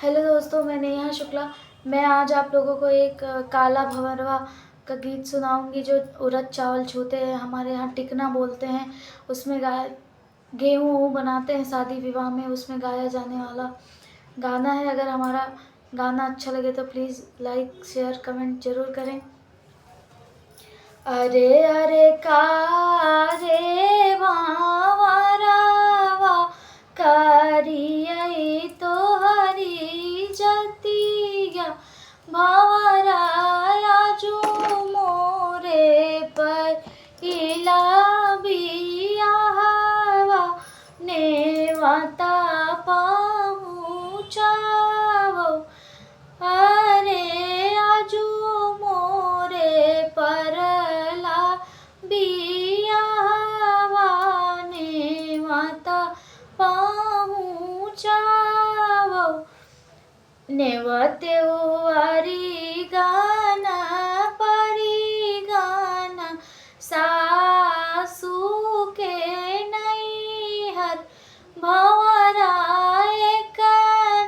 Hello दोस्तों, मैं नेहा शुक्ला। मैं आज आप लोगों को एक काला भंवरवा का गीत सुनाऊंगी जो उड़द चावल छूते हैं, हमारे यहाँ टिकना बोलते हैं। उसमें गेहूँ बनाते हैं शादी विवाह में, उसमें गाया जाने वाला गाना है। अगर हमारा गाना अच्छा लगे तो प्लीज़ लाइक शेयर कमेंट ज़रूर करें। अरे अरे कारे बावरवा करियई तो हरी जतिया भंवराया जो मोरे पर इला बियाहवा नेवता पहुँचावो। अरे आजू मोरे परला बियाहवा नेवता पहुँचावो। नेवते वारी गाना परिगाना सासू के नैहर भंवरा एक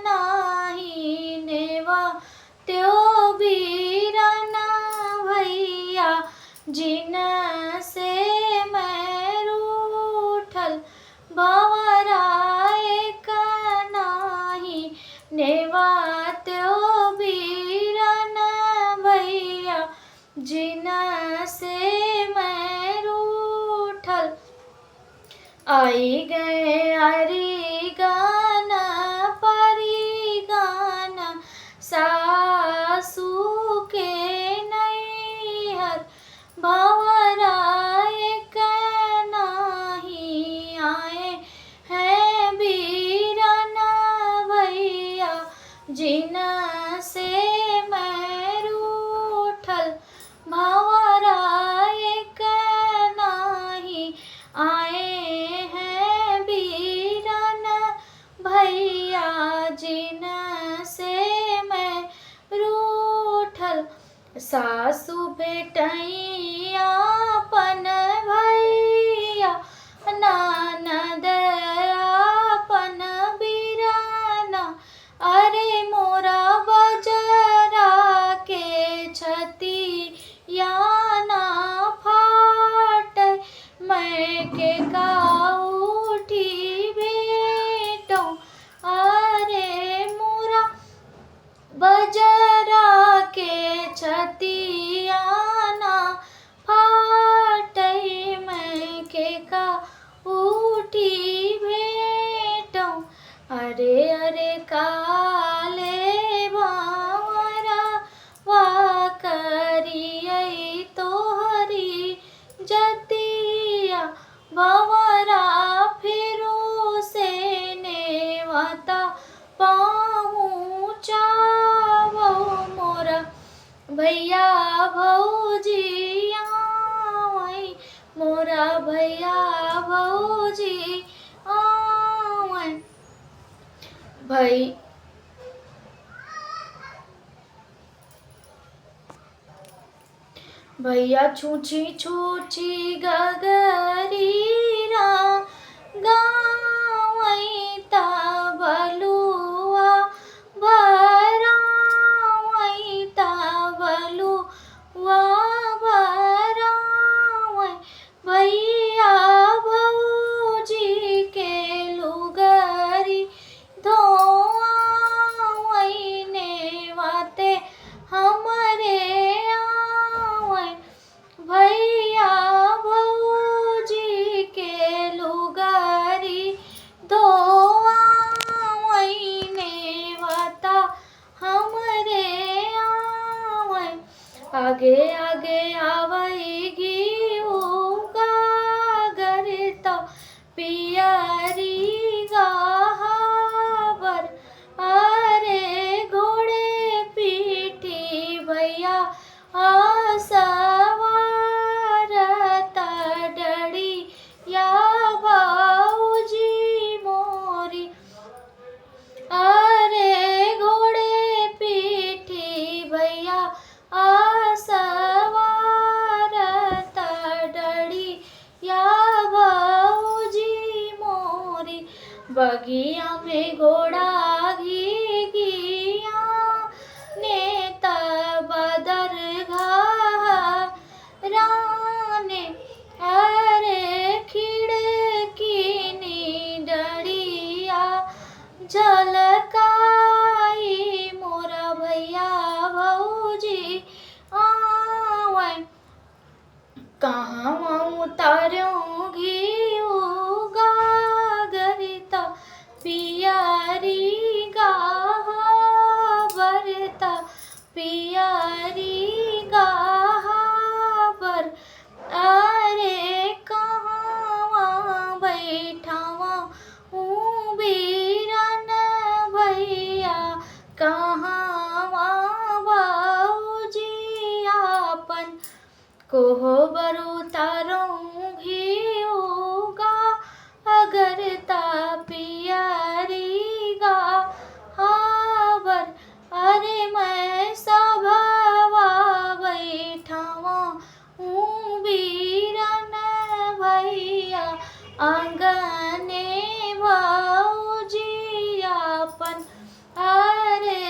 नाही नेवा त्यो बीरना भैया जिन से मैं रूठल भंवरा एक नाही नेवा त्यो बीरना भैया जिन से मैं रूठल। आई गए अरी गाना परी गाना सासू के नैहर भंवरा एक नाही आए हैं बीरना भैया जिन से मैं रूठल भंवरा एक नाही आए हैं बीरना भैया जिन से मैं रूठल। सासू बेटैया अपन भैया ननद अपन बीरना अरे मोरा बजरा के छती या ना फाट मैं के का उठी बेटो। अरे मोरा बजरा के छतिया ना फाट मैं के का उठी भेटो। अरे अरे काले बावरा वा करियई तोहरी जतिया भंवरा फिरो से नेवता पहुँचावो। मोरा भैया भौजी आवै मोरा भैया भौजी आवै भैया छूछी छूछी गगरीरा गावै तबलुआ भरावै तबलुआ भरावै भैया भौजी के लुगरी धोआवै नेवते हमरे आवै भैया भौजी के लुगरी धोआवै नेवता हमरे आवै। आगे आगे आवैगी गागर तो पियरी गहावर अरे घोड़े पीठी भैया सवार तडड़ी या बाऊजी मोरी। अरे घोड़े पीठी भैया सवार कहवा उतारूं घिउ गागरता पियारी गावरता पियारी गावर। अरे कहवा बैठावा बीरन भैया कहवा बाऊजी आपन कोहबर उतारूं घिउ गागरता पियारी गावर। अरे मैं सभवा बैठावा बीरन भैया आंगने बाऊजी आपन। अरे